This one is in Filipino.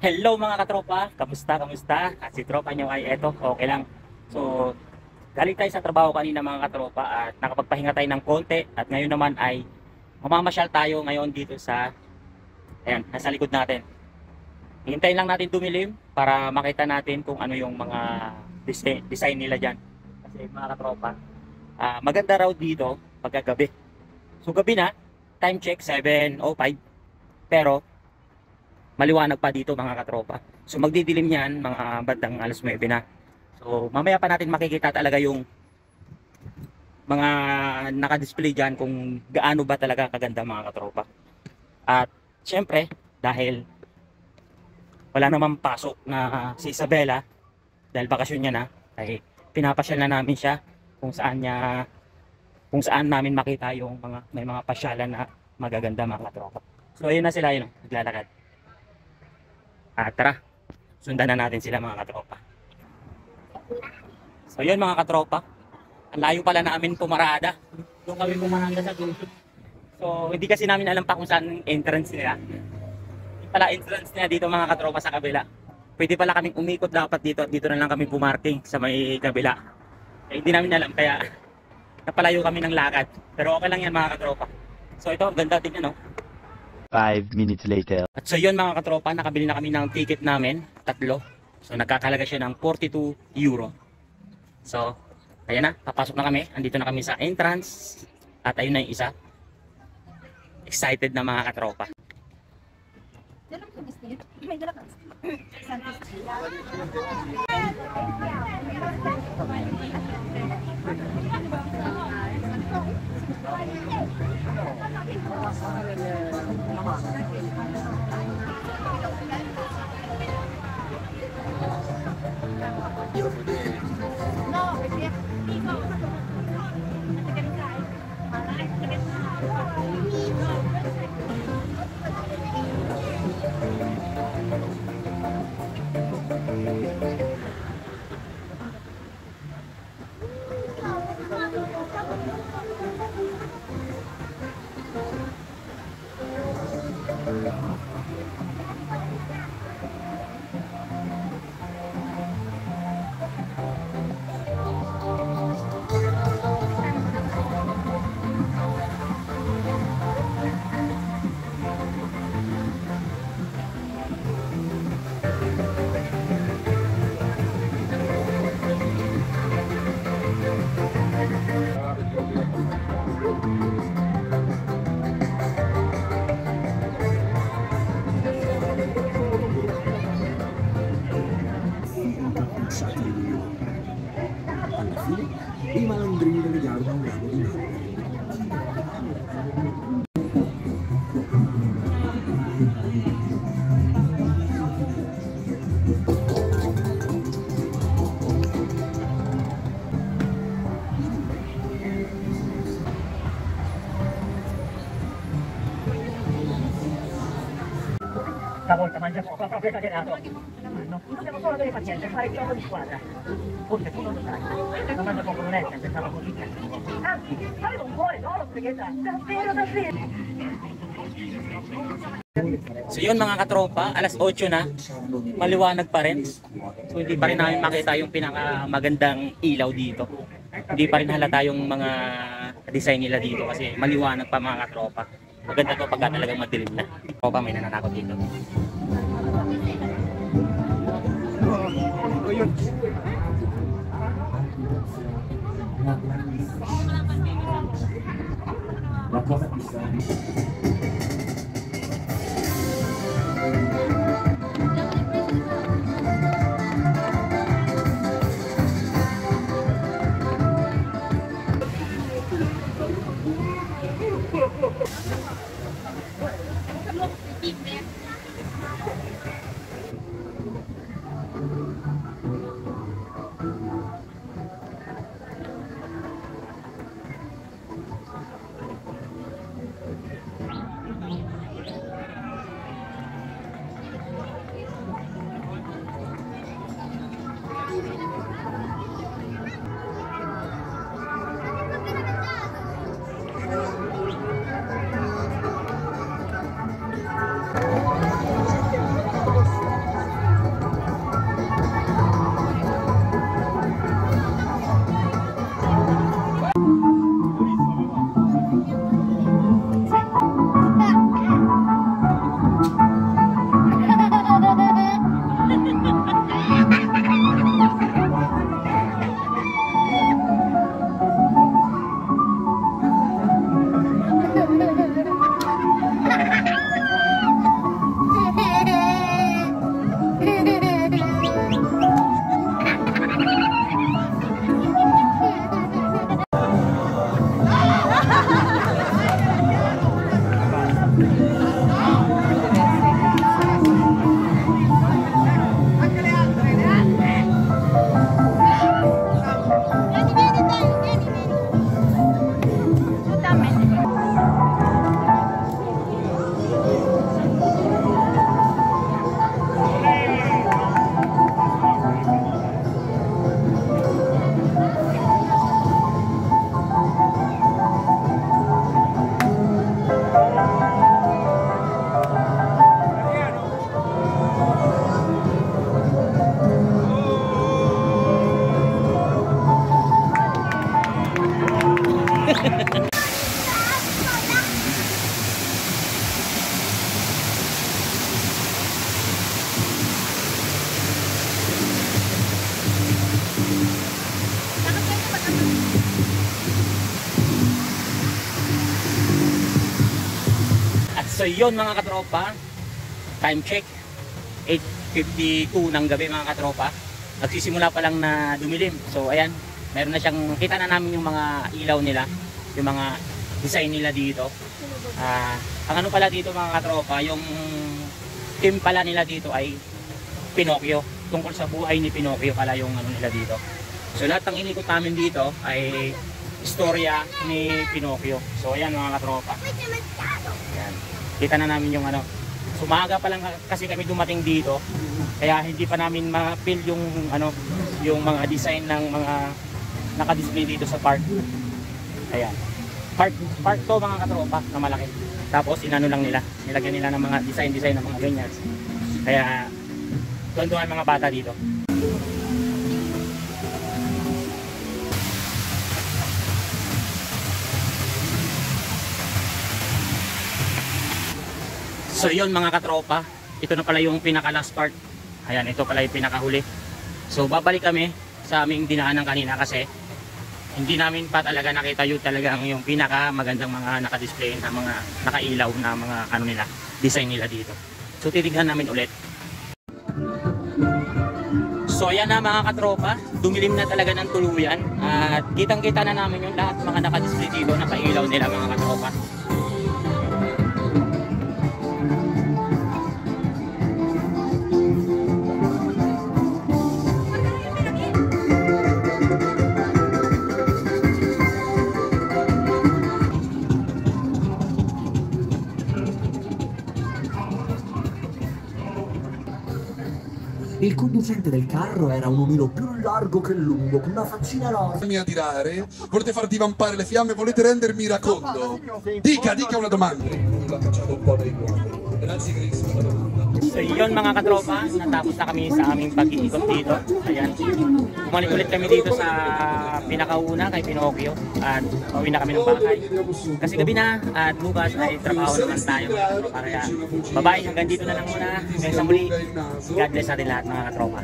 Hello mga katropa, kamusta? At si tropa nyo ay eto, okay lang. So, galing tayo sa trabaho kanina mga katropa at nakapagpahinga tayo ng konti at ngayon naman ay mamamasyal tayo ngayon dito sa, ayan, nasa likod natin. Hintayin lang natin dumilim para makita natin kung ano yung mga design nila dyan. Kasi mga katropa, maganda raw dito pagkagabi. So gabi na, time check 7:05, pero maliwanag pa dito mga katropa. So magdidilim yan mga bandang alas 9 na. So mamaya pa natin makikita talaga yung mga naka-display dyan kung gaano ba talaga kaganda mga katropa. At syempre dahil wala namang pasok na si Isabela dahil bakasyon niya na, ay pinapasyal na namin siya kung saan namin makita yung mga may mga pasyalan na magaganda mga katropa. So ayun na sila, yun, naglalakad. Tara, sundan na natin sila mga katropa. So yun mga katropa, ang layo pala namin pumarada. Doon kami pumarada sa dulo. So hindi kasi namin alam pa kung saan entrance nila. Hindi pala entrance nila dito mga katropa sa kabila. Pwede pala kaming umikot dapat dito at dito na lang kami pumarking sa may kabila. Eh, hindi namin alam kaya napalayo kami ng lakad. Pero okay lang yan mga katropa. So ito, ganda din ano. 5 minutes later. At so yun mga katropa, nakabili na kami ng ticket namin, tatlo. So nagkakalaga siya ng 42 euro. So, ayan na, papasok na kami. Andito na kami sa entrance. At ayun na yung isa. Excited na mga katropa. Alla fine, i malandrini legarono a un lago di mare. Stavolta mangia poco, proprio esagerato. No, dobbiamo solo avere pazienza, fare il gioco di squadra. Forse tu non lo sai, ma mangia poco non è, pensavo così. Anzi, fare un cuore d'oro, perché davvero. So yun mga katropa, alas 8 na, maliwanag pa rin. So hindi pa rin namin makita yung pinakamagandang ilaw dito. Hindi pa rin halata yung mga design nila dito kasi maliwanag pa mga katropa. Maganda to pagka talagang madilim na. O pa may nananakot dito. La cosa più strana. So yun mga katropa, time check 8:52 ng gabi mga katropa. Nagsisimula pa lang na dumilim. So ayan, meron na siyang, kita na namin yung mga ilaw nila, yung mga design nila dito. Ang ano pala dito mga katropa, yung team pala nila dito ay Pinocchio. Tungkol sa buhay ni Pinocchio pala yung ano nila dito. So lahat ng inikot namin dito ay istorya ni Pinocchio. So ayan mga katropa. Ayan. Kita na namin yung ano. Sumaga pa lang kasi kami dumating dito. Kaya hindi pa namin ma-feel yung ano, yung mga design ng mga naka-display dito sa park. Ayan. Park to mga katropa na malaki. Tapos inano lang nila. Nilagyan nila ng mga design ng mga ganyan. Kaya tuwan-tuwan mga bata dito. So yun mga katropa, ito na pala yung pinaka last part. Ayan, ito pala yung pinakahuli. So babalik kami sa aming dinaanan kanina kasi hindi namin pa talaga nakita yung talagang yung pinaka magandang mga naka-display na mga nakailaw na mga ano nila, design nila dito. So titignan namin ulit. So ayan na mga katropa, dumilim na talaga ng tuluyan at kitang-kita na namin yung lahat mga naka-display dito, nakailaw nila mga katropa. Il conducente del carro era un omino più largo che lungo, con una faccina enorme. A tirare, volete far divampare le fiamme, volete rendermi iracondo? Dica una domanda. L'ha cacciato un po' dai cuori. Grazie carissimo per la domanda. So yun mga katropa, natapos na kami sa aming pag-iikot dito. Ayan. Bumalik ulit kami dito sa pinakauna kay Pinocchio at pauwi na kami ng bahay. Kasi gabi na at bukas ay trabaho naman tayo. Kaya bye-bye, hanggang dito na lang muna. Hanggang sa muli. God bless natin lahat mga katropa.